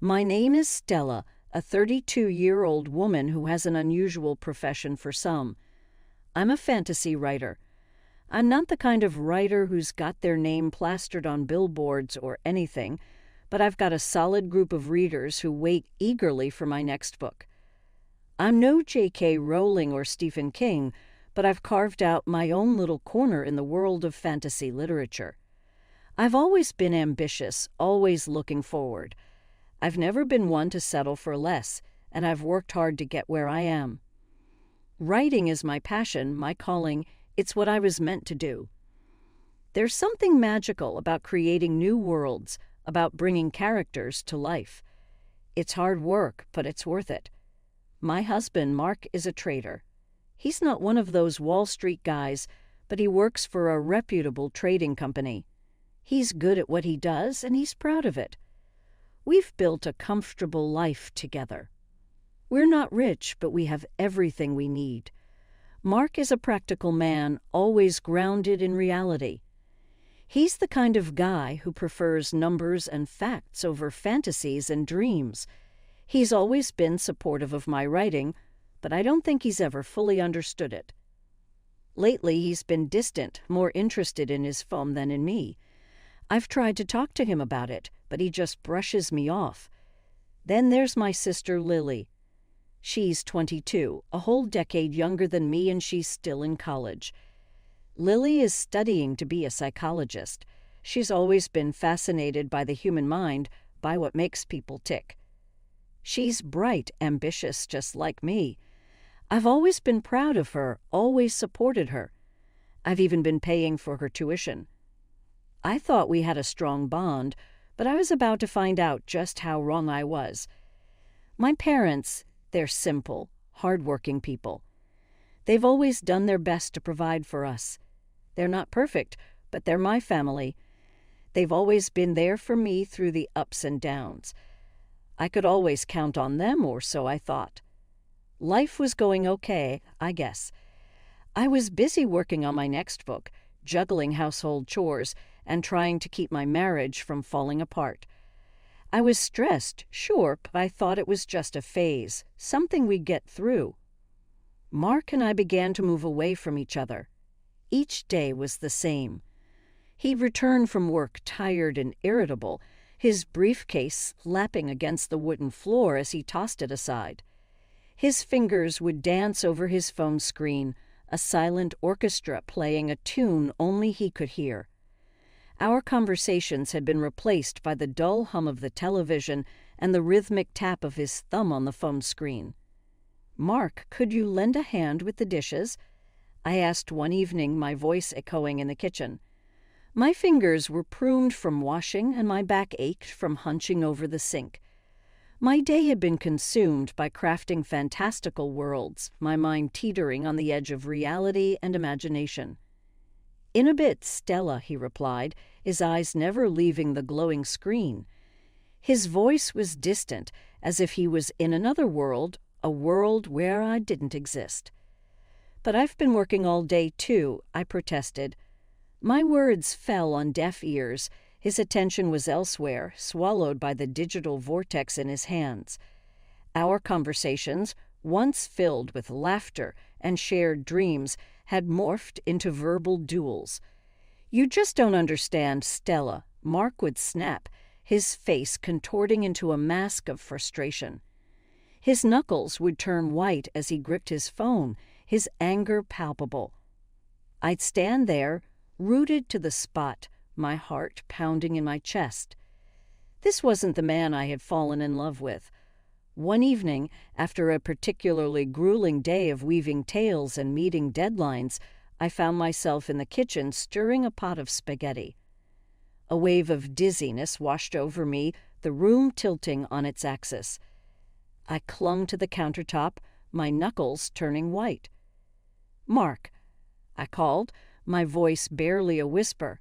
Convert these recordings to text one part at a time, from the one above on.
My name is Stella, a 32-year-old woman who has an unusual profession for some. I'm a fantasy writer. I'm not the kind of writer who's got their name plastered on billboards or anything, but I've got a solid group of readers who wait eagerly for my next book. I'm no J.K. Rowling or Stephen King, but I've carved out my own little corner in the world of fantasy literature. I've always been ambitious, always looking forward. I've never been one to settle for less, and I've worked hard to get where I am. Writing is my passion, my calling. It's what I was meant to do. There's something magical about creating new worlds, about bringing characters to life. It's hard work, but it's worth it. My husband, Mark, is a trader. He's not one of those Wall Street guys, but he works for a reputable trading company. He's good at what he does, and he's proud of it. We've built a comfortable life together. We're not rich, but we have everything we need. Mark is a practical man, always grounded in reality. He's the kind of guy who prefers numbers and facts over fantasies and dreams. He's always been supportive of my writing, but I don't think he's ever fully understood it. Lately, he's been distant, more interested in his phone than in me. I've tried to talk to him about it, but he just brushes me off. Then there's my sister Lily. She's 22, a whole decade younger than me, and she's still in college. Lily is studying to be a psychologist. She's always been fascinated by the human mind, by what makes people tick. She's bright, ambitious, just like me. I've always been proud of her, always supported her. I've even been paying for her tuition. I thought we had a strong bond, but I was about to find out just how wrong I was. My parents, they're simple, hard-working people. They've always done their best to provide for us. They're not perfect, but they're my family. They've always been there for me through the ups and downs. I could always count on them, or so I thought. Life was going okay, I guess. I was busy working on my next book, juggling household chores, and trying to keep my marriage from falling apart. I was stressed, sure, but I thought it was just a phase, something we'd get through. Mark and I began to move away from each other. Each day was the same. He'd return from work tired and irritable, his briefcase slapping against the wooden floor as he tossed it aside. His fingers would dance over his phone screen, a silent orchestra playing a tune only he could hear. Our conversations had been replaced by the dull hum of the television and the rhythmic tap of his thumb on the phone screen. "Mark, could you lend a hand with the dishes?" I asked one evening, my voice echoing in the kitchen. My fingers were pruned from washing, and my back ached from hunching over the sink. My day had been consumed by crafting fantastical worlds, my mind teetering on the edge of reality and imagination. "In a bit, Stella," he replied, his eyes never leaving the glowing screen. His voice was distant, as if he was in another world, a world where I didn't exist. "But I've been working all day, too," I protested. My words fell on deaf ears. His attention was elsewhere, swallowed by the digital vortex in his hands. Our conversations, once filled with laughter and shared dreams, had morphed into verbal duels. "You just don't understand, Stella," Mark would snap, his face contorting into a mask of frustration. His knuckles would turn white as he gripped his phone, his anger palpable. I'd stand there, rooted to the spot, my heart pounding in my chest. This wasn't the man I had fallen in love with. One evening, after a particularly grueling day of weaving tales and meeting deadlines, I found myself in the kitchen stirring a pot of spaghetti. A wave of dizziness washed over me, the room tilting on its axis. I clung to the countertop, my knuckles turning white. "Mark," I called, my voice barely a whisper.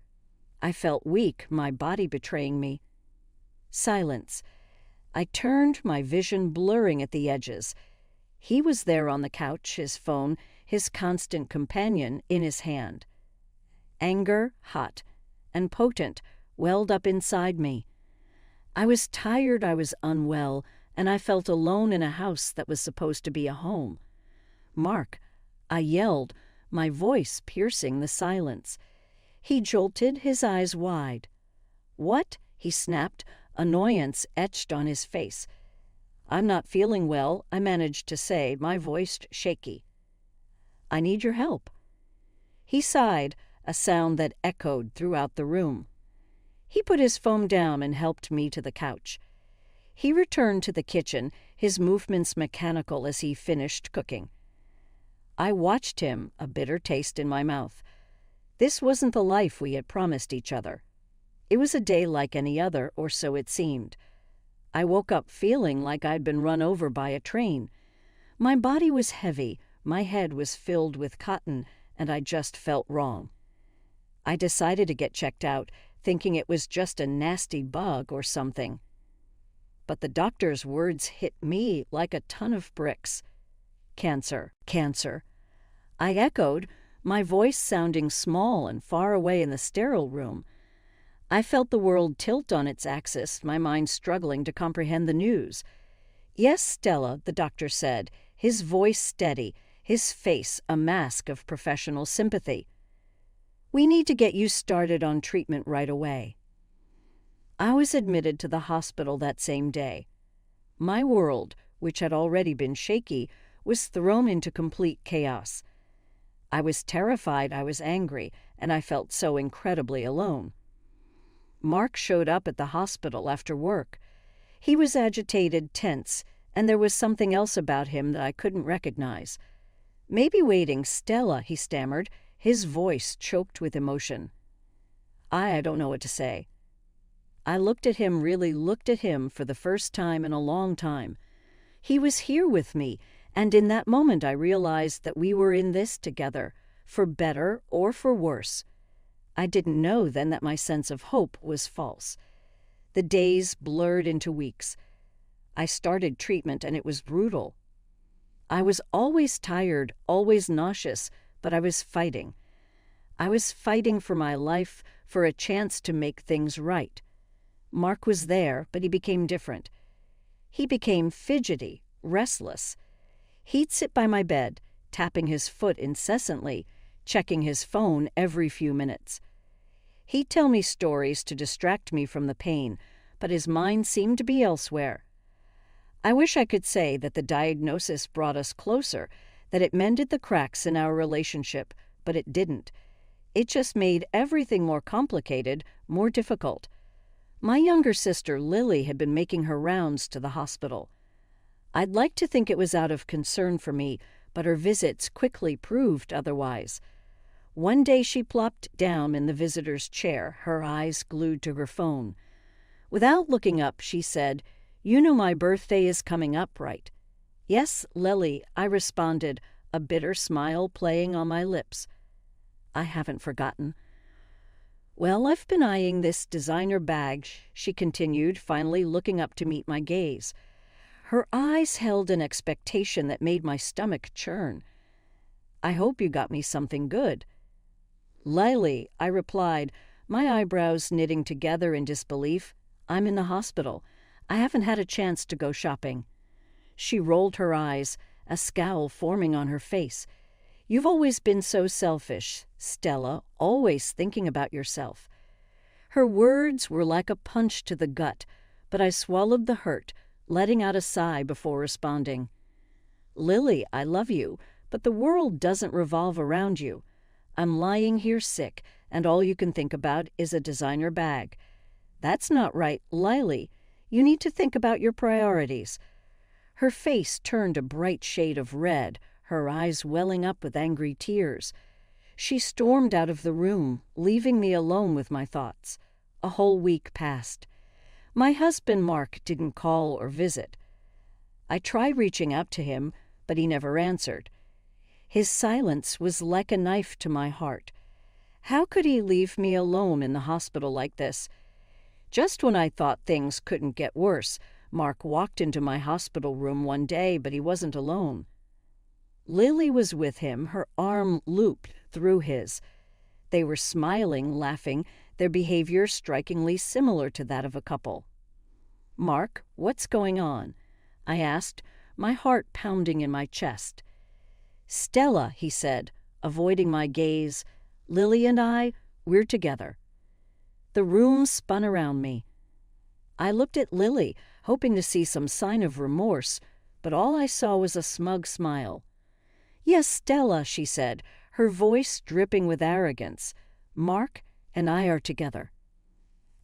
I felt weak, my body betraying me. Silence. I turned, my vision blurring at the edges. He was there on the couch, his phone, his constant companion, in his hand. Anger, hot and potent, welled up inside me. I was tired, I was unwell, and I felt alone in a house that was supposed to be a home. "Mark," I yelled, my voice piercing the silence. He jolted, his eyes wide. "What?" he snapped, annoyance etched on his face. "I'm not feeling well," I managed to say, my voice shaky. "I need your help." He sighed, a sound that echoed throughout the room. He put his phone down and helped me to the couch. He returned to the kitchen, his movements mechanical as he finished cooking. I watched him, a bitter taste in my mouth. This wasn't the life we had promised each other. It was a day like any other, or so it seemed. I woke up feeling like I'd been run over by a train. My body was heavy, my head was filled with cotton, and I just felt wrong. I decided to get checked out, thinking it was just a nasty bug or something. But the doctor's words hit me like a ton of bricks. "Cancer, cancer." I echoed, my voice sounding small and far away in the sterile room. I felt the world tilt on its axis, my mind struggling to comprehend the news. "Yes, Stella," the doctor said, his voice steady, his face a mask of professional sympathy. "We need to get you started on treatment right away." I was admitted to the hospital that same day. My world, which had already been shaky, was thrown into complete chaos. I was terrified, I was angry, and I felt so incredibly alone. Mark showed up at the hospital after work. He was agitated, tense, and there was something else about him that I couldn't recognize. "Maybe waiting, Stella," he stammered, his voice choked with emotion. I don't know what to say. I looked at him, really looked at him for the first time in a long time. He was here with me, and in that moment I realized that we were in this together, for better or for worse. I didn't know then that my sense of hope was false. The days blurred into weeks. I started treatment and it was brutal. I was always tired, always nauseous, but I was fighting. I was fighting for my life, for a chance to make things right. Mark was there, but he became different. He became fidgety, restless. He'd sit by my bed, tapping his foot incessantly, checking his phone every few minutes. He'd tell me stories to distract me from the pain, but his mind seemed to be elsewhere. I wish I could say that the diagnosis brought us closer, that it mended the cracks in our relationship, but it didn't. It just made everything more complicated, more difficult. My younger sister, Lily, had been making her rounds to the hospital. I'd like to think it was out of concern for me, but her visits quickly proved otherwise. One day she plopped down in the visitor's chair, her eyes glued to her phone. Without looking up, she said, "You know my birthday is coming up, right?" "Yes, Lily," I responded, a bitter smile playing on my lips. "I haven't forgotten." "Well, I've been eyeing this designer bag," she continued, finally looking up to meet my gaze. Her eyes held an expectation that made my stomach churn. "I hope you got me something good." "Lily," I replied, my eyebrows knitting together in disbelief. "I'm in the hospital. I haven't had a chance to go shopping." She rolled her eyes, a scowl forming on her face. "You've always been so selfish, Stella, always thinking about yourself." Her words were like a punch to the gut, but I swallowed the hurt, letting out a sigh before responding. "Lily, I love you, but the world doesn't revolve around you. I'm lying here sick, and all you can think about is a designer bag. That's not right, Lily. You need to think about your priorities." Her face turned a bright shade of red, her eyes welling up with angry tears. She stormed out of the room, leaving me alone with my thoughts. A whole week passed. My husband, Mark, didn't call or visit. I tried reaching out to him, but he never answered. His silence was like a knife to my heart. How could he leave me alone in the hospital like this? Just when I thought things couldn't get worse, Mark walked into my hospital room one day, but he wasn't alone. Lily was with him, her arm looped through his. They were smiling, laughing, their behavior strikingly similar to that of a couple. "Mark, what's going on?" I asked, my heart pounding in my chest. "Stella," he said, avoiding my gaze. "Lily and I, we're together." The room spun around me. I looked at Lily, hoping to see some sign of remorse, but all I saw was a smug smile. "Yes, Stella," she said, her voice dripping with arrogance. "Mark and I are together."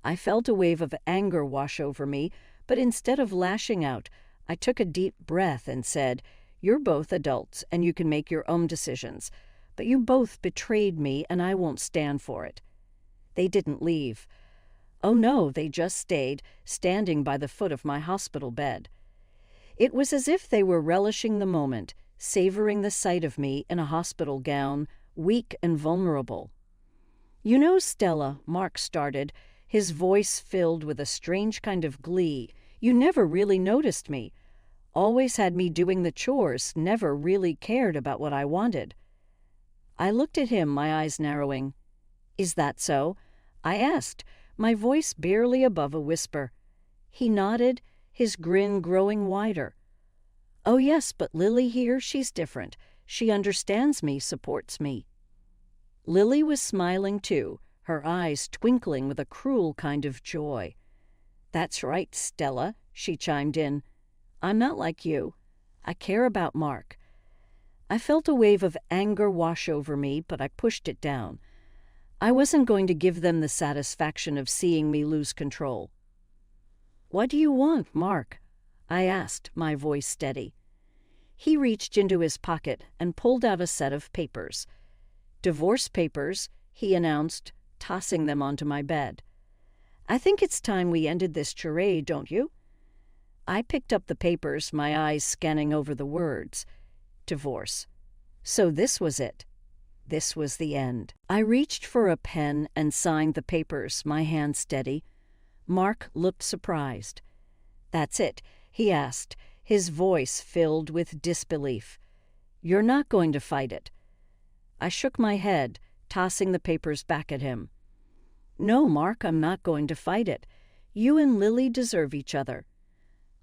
I felt a wave of anger wash over me, but instead of lashing out, I took a deep breath and said, "You're both adults and you can make your own decisions, but you both betrayed me and I won't stand for it." They didn't leave. Oh no, they just stayed, standing by the foot of my hospital bed. It was as if they were relishing the moment, savoring the sight of me in a hospital gown, weak and vulnerable. "You know, Stella," Mark started, his voice filled with a strange kind of glee, "you never really noticed me. Always had me doing the chores, never really cared about what I wanted." I looked at him, my eyes narrowing. "Is that so?" I asked, my voice barely above a whisper. He nodded, his grin growing wider. "Oh yes, but Lily here, she's different. She understands me, supports me." Lily was smiling too, her eyes twinkling with a cruel kind of joy. "That's right, Stella," she chimed in. "I'm not like you. I care about Mark." I felt a wave of anger wash over me, but I pushed it down. I wasn't going to give them the satisfaction of seeing me lose control. "What do you want, Mark?" I asked, my voice steady. He reached into his pocket and pulled out a set of papers. "Divorce papers," he announced, tossing them onto my bed. "I think it's time we ended this charade, don't you?" I picked up the papers, my eyes scanning over the words. Divorce. So this was it. This was the end. I reached for a pen and signed the papers, my hand steady. Mark looked surprised. "That's it?" he asked, his voice filled with disbelief. "You're not going to fight it?" I shook my head, tossing the papers back at him. "No, Mark, I'm not going to fight it. You and Lily deserve each other."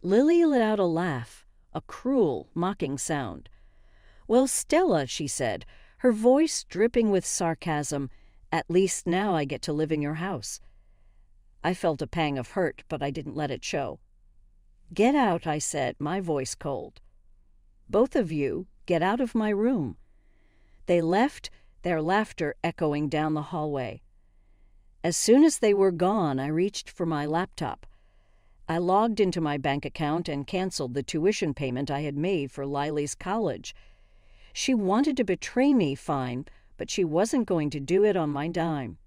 Lily let out a laugh, a cruel, mocking sound. "Well, Stella," she said, her voice dripping with sarcasm, "at least now I get to live in your house." I felt a pang of hurt, but I didn't let it show. "Get out," I said, my voice cold. "Both of you, get out of my room." They left, their laughter echoing down the hallway. As soon as they were gone, I reached for my laptop. I logged into my bank account and canceled the tuition payment I had made for Lily's college. She wanted to betray me, fine, but she wasn't going to do it on my dime.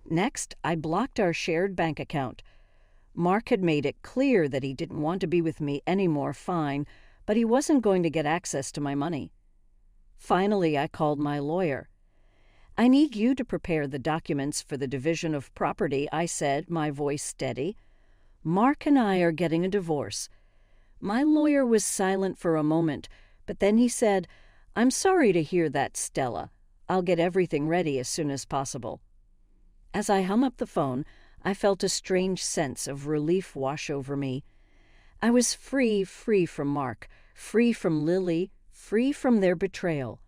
Next, I blocked our shared bank account. Mark had made it clear that he didn't want to be with me anymore, fine, but he wasn't going to get access to my money. Finally, I called my lawyer. "I need you to prepare the documents for the division of property," I said, my voice steady. "Mark and I are getting a divorce." My lawyer was silent for a moment, but then he said, "I'm sorry to hear that, Stella. I'll get everything ready as soon as possible." As I hung up the phone, I felt a strange sense of relief wash over me. I was free from Mark, free from Lily, free from their betrayal.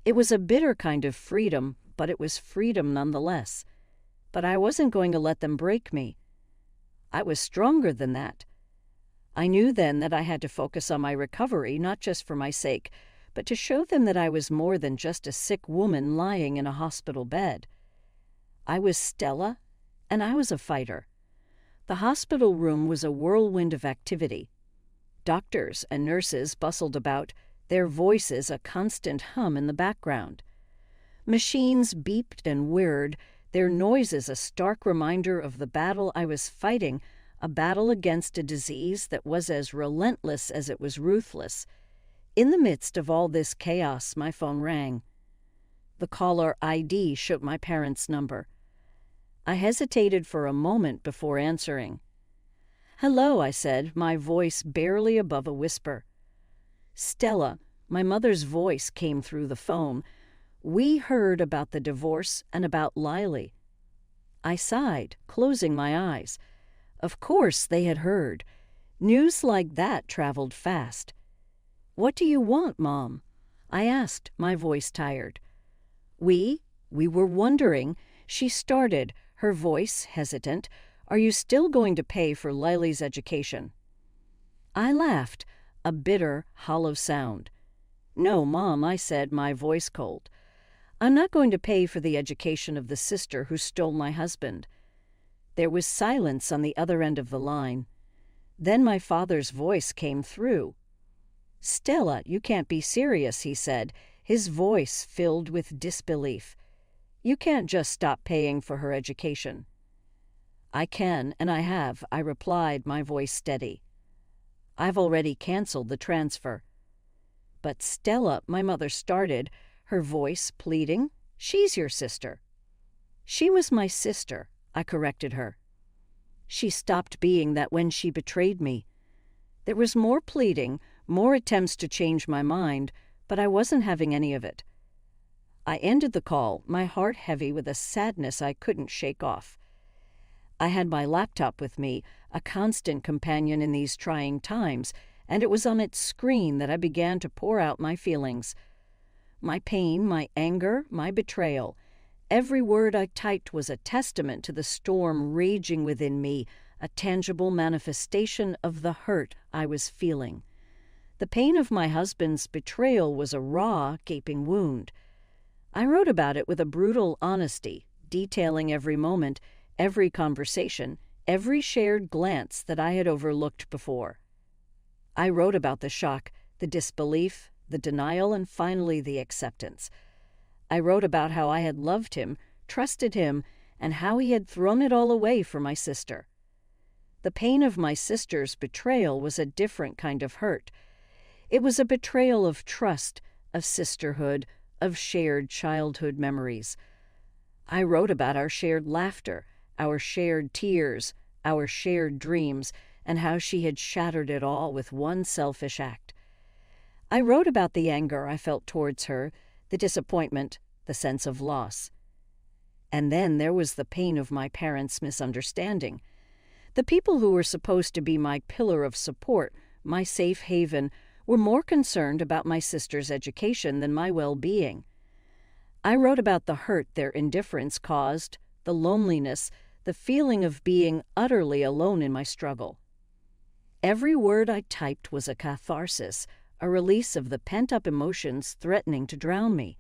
It was a bitter kind of freedom, but it was freedom nonetheless. But I wasn't going to let them break me. I was stronger than that. I knew then that I had to focus on my recovery, not just for my sake, but to show them that I was more than just a sick woman lying in a hospital bed. I was Stella, and I was a fighter. The hospital room was a whirlwind of activity. Doctors and nurses bustled about, their voices a constant hum in the background. Machines beeped and whirred, their noises a stark reminder of the battle I was fighting, a battle against a disease that was as relentless as it was ruthless. In the midst of all this chaos, my phone rang. The caller ID showed my parents' number. I hesitated for a moment before answering. "Hello," I said, my voice barely above a whisper. "Stella," my mother's voice came through the phone. "We heard about the divorce and about Lily." I sighed, closing my eyes. Of course they had heard. News like that traveled fast. "What do you want, Mom?" I asked, my voice tired. We were wondering," she started, her voice hesitant. "Are you still going to pay for Lily's education?" I laughed, a bitter, hollow sound. "No, Mom," I said, my voice cold. "I'm not going to pay for the education of the sister who stole my husband." There was silence on the other end of the line. Then my father's voice came through. "Stella, you can't be serious," he said, his voice filled with disbelief. "You can't just stop paying for her education." "I can, and I have," I replied, my voice steady. "I've already canceled the transfer." "But Stella," my mother started, her voice pleading, "she's your sister." "She was my sister," I corrected her. "She stopped being that when she betrayed me." There was more pleading, more attempts to change my mind, but I wasn't having any of it. I ended the call, my heart heavy with a sadness I couldn't shake off. I had my laptop with me, a constant companion in these trying times, and it was on its screen that I began to pour out my feelings. My pain, my anger, my betrayal. Every word I typed was a testament to the storm raging within me, a tangible manifestation of the hurt I was feeling. The pain of my husband's betrayal was a raw, gaping wound. I wrote about it with a brutal honesty, detailing every moment, every conversation, every shared glance that I had overlooked before. I wrote about the shock, the disbelief, the denial, and finally the acceptance. I wrote about how I had loved him, trusted him, and how he had thrown it all away for my sister. The pain of my sister's betrayal was a different kind of hurt. It was a betrayal of trust, of sisterhood, of shared childhood memories. I wrote about our shared laughter, our shared tears, our shared dreams, and how she had shattered it all with one selfish act. I wrote about the anger I felt towards her, the disappointment, the sense of loss. And then there was the pain of my parents' misunderstanding. The people who were supposed to be my pillar of support, my safe haven, were more concerned about my sister's education than my well-being. I wrote about the hurt their indifference caused, the loneliness, the feeling of being utterly alone in my struggle. Every word I typed was a catharsis, a release of the pent-up emotions threatening to drown me.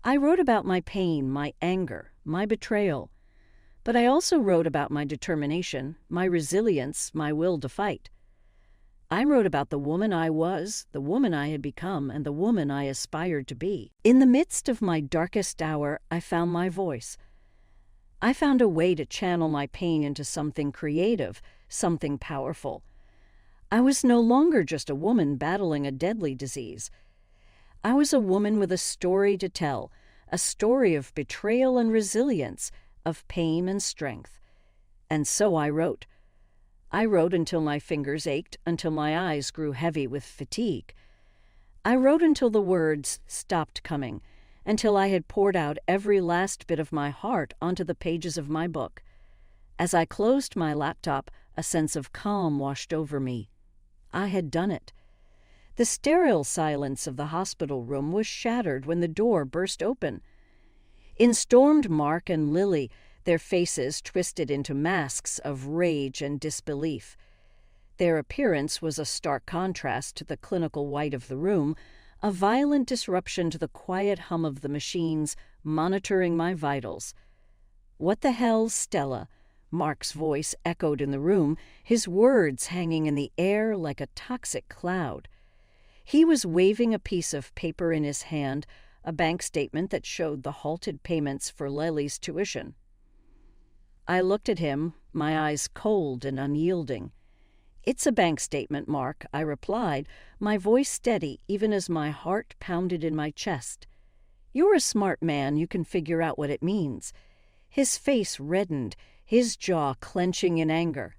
I wrote about my pain, my anger, my betrayal, but I also wrote about my determination, my resilience, my will to fight. I wrote about the woman I was, the woman I had become, and the woman I aspired to be. In the midst of my darkest hour, I found my voice. I found a way to channel my pain into something creative, something powerful. I was no longer just a woman battling a deadly disease. I was a woman with a story to tell, a story of betrayal and resilience, of pain and strength. And so I wrote. I wrote until my fingers ached, until my eyes grew heavy with fatigue. I wrote until the words stopped coming, until I had poured out every last bit of my heart onto the pages of my book. As I closed my laptop, a sense of calm washed over me. I had done it. The sterile silence of the hospital room was shattered when the door burst open. In stormed Mark and Lily, their faces twisted into masks of rage and disbelief. Their appearance was a stark contrast to the clinical white of the room, a violent disruption to the quiet hum of the machines monitoring my vitals. "What the hell, Stella?" Mark's voice echoed in the room, his words hanging in the air like a toxic cloud. He was waving a piece of paper in his hand, a bank statement that showed the halted payments for Lily's tuition. I looked at him, my eyes cold and unyielding. "It's a bank statement, Mark," I replied, my voice steady even as my heart pounded in my chest. "You're a smart man, you can figure out what it means." His face reddened, his jaw clenching in anger.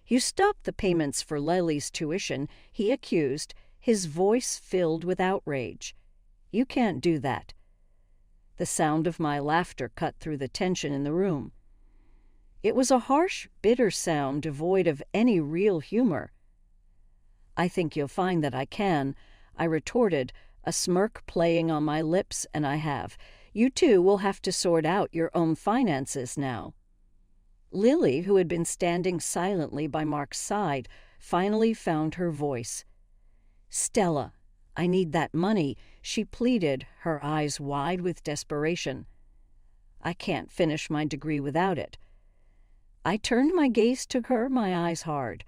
"You stopped the payments for Lily's tuition," he accused, his voice filled with outrage. "You can't do that." The sound of my laughter cut through the tension in the room. It was a harsh, bitter sound devoid of any real humor. "I think you'll find that I can," I retorted, a smirk playing on my lips, and I have. "You two will have to sort out your own finances now." Lily, who had been standing silently by Mark's side, finally found her voice. "Stella, I need that money," she pleaded, her eyes wide with desperation. "I can't finish my degree without it." I turned my gaze to her, my eyes hard.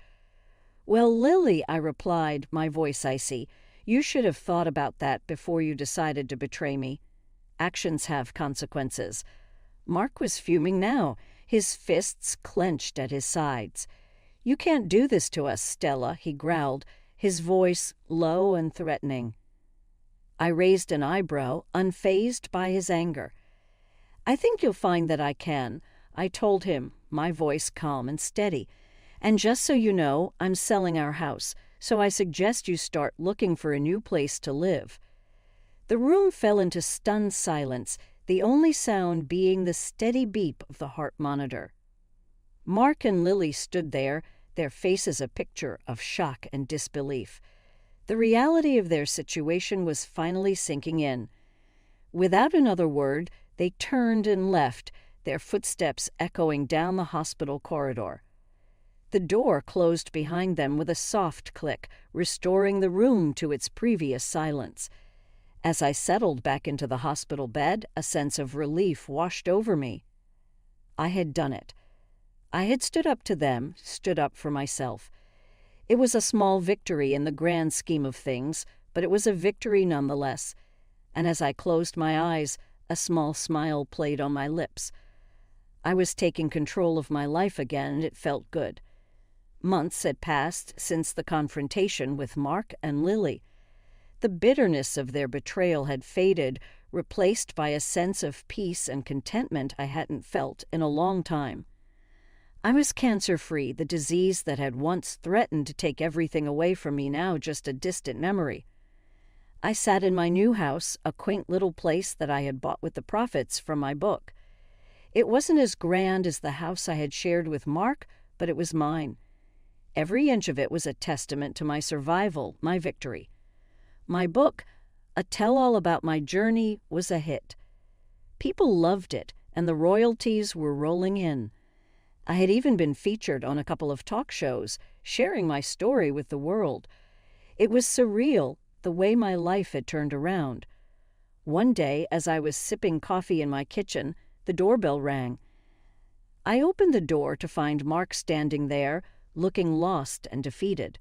"Well, Lily," I replied, my voice icy, "you should have thought about that before you decided to betray me. Actions have consequences." Mark was fuming now, his fists clenched at his sides. "You can't do this to us, Stella," he growled, his voice low and threatening. I raised an eyebrow, unfazed by his anger. "I think you'll find that I can," I told him, my voice calm and steady. "And just so you know, I'm selling our house, so I suggest you start looking for a new place to live." The room fell into stunned silence, the only sound being the steady beep of the heart monitor. Mark and Lily stood there, their faces a picture of shock and disbelief. The reality of their situation was finally sinking in. Without another word, they turned and left, their footsteps echoing down the hospital corridor. The door closed behind them with a soft click, restoring the room to its previous silence. As I settled back into the hospital bed, a sense of relief washed over me. I had done it. I had stood up to them, stood up for myself. It was a small victory in the grand scheme of things, but it was a victory nonetheless. And as I closed my eyes, a small smile played on my lips. I was taking control of my life again, and it felt good. Months had passed since the confrontation with Mark and Lily. The bitterness of their betrayal had faded, replaced by a sense of peace and contentment I hadn't felt in a long time. I was cancer-free, the disease that had once threatened to take everything away from me now just a distant memory. I sat in my new house, a quaint little place that I had bought with the profits from my book. It wasn't as grand as the house I had shared with Mark, but it was mine. Every inch of it was a testament to my survival, my victory. My book, a tell-all about my journey, was a hit. People loved it, and the royalties were rolling in. I had even been featured on a couple of talk shows, sharing my story with the world. It was surreal, the way my life had turned around. One day, as I was sipping coffee in my kitchen, the doorbell rang. I opened the door to find Mark standing there, looking lost and defeated.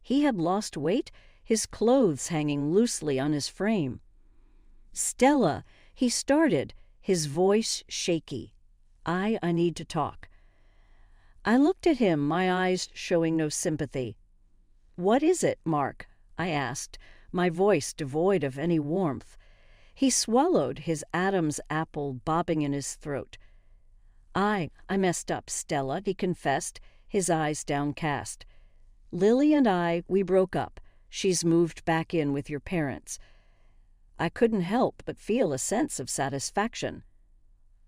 He had lost weight, his clothes hanging loosely on his frame. "Stella," he started, his voice shaky. I need to talk." I looked at him, my eyes showing no sympathy. "What is it, Mark?" I asked, my voice devoid of any warmth. He swallowed, his Adam's apple bobbing in his throat. I messed up, Stella," he confessed, his eyes downcast. "Lily and we broke up. She's moved back in with your parents." I couldn't help but feel a sense of satisfaction.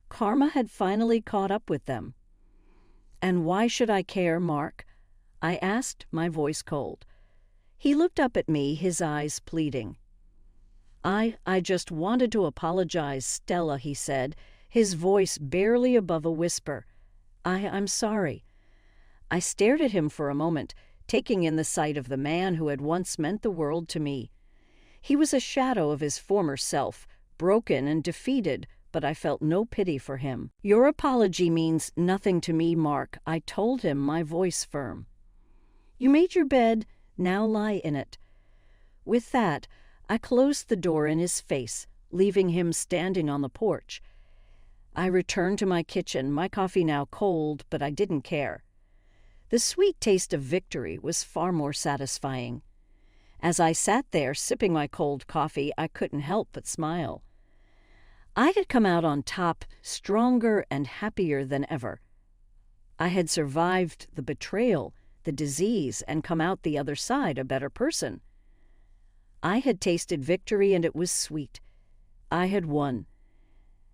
Karma had finally caught up with them. "And why should I care, Mark?" I asked, my voice cold. He looked up at me, his eyes pleading. I just wanted to apologize, Stella," he said, his voice barely above a whisper. I'm sorry." I stared at him for a moment, taking in the sight of the man who had once meant the world to me. He was a shadow of his former self, broken and defeated, but I felt no pity for him. "Your apology means nothing to me, Mark," I told him, my voice firm. "You made your bed, now lie in it." With that, I closed the door in his face, leaving him standing on the porch. I returned to my kitchen, my coffee now cold, but I didn't care. The sweet taste of victory was far more satisfying. As I sat there sipping my cold coffee, I couldn't help but smile. I had come out on top, stronger and happier than ever. I had survived the betrayal, the disease, and come out the other side a better person. I had tasted victory, and it was sweet. I had won.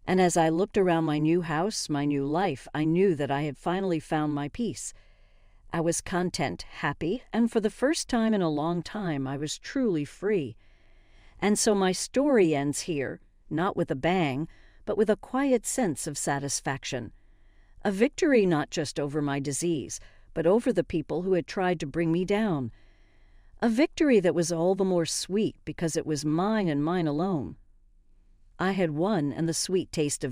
And as I looked around my new house, my new life, I knew that I had finally found my peace. I was content, happy, and for the first time in a long time, I was truly free. And so my story ends here, not with a bang, but with a quiet sense of satisfaction. A victory not just over my disease, but over the people who had tried to bring me down. A victory that was all the more sweet because it was mine and mine alone. I had won, and the sweet taste of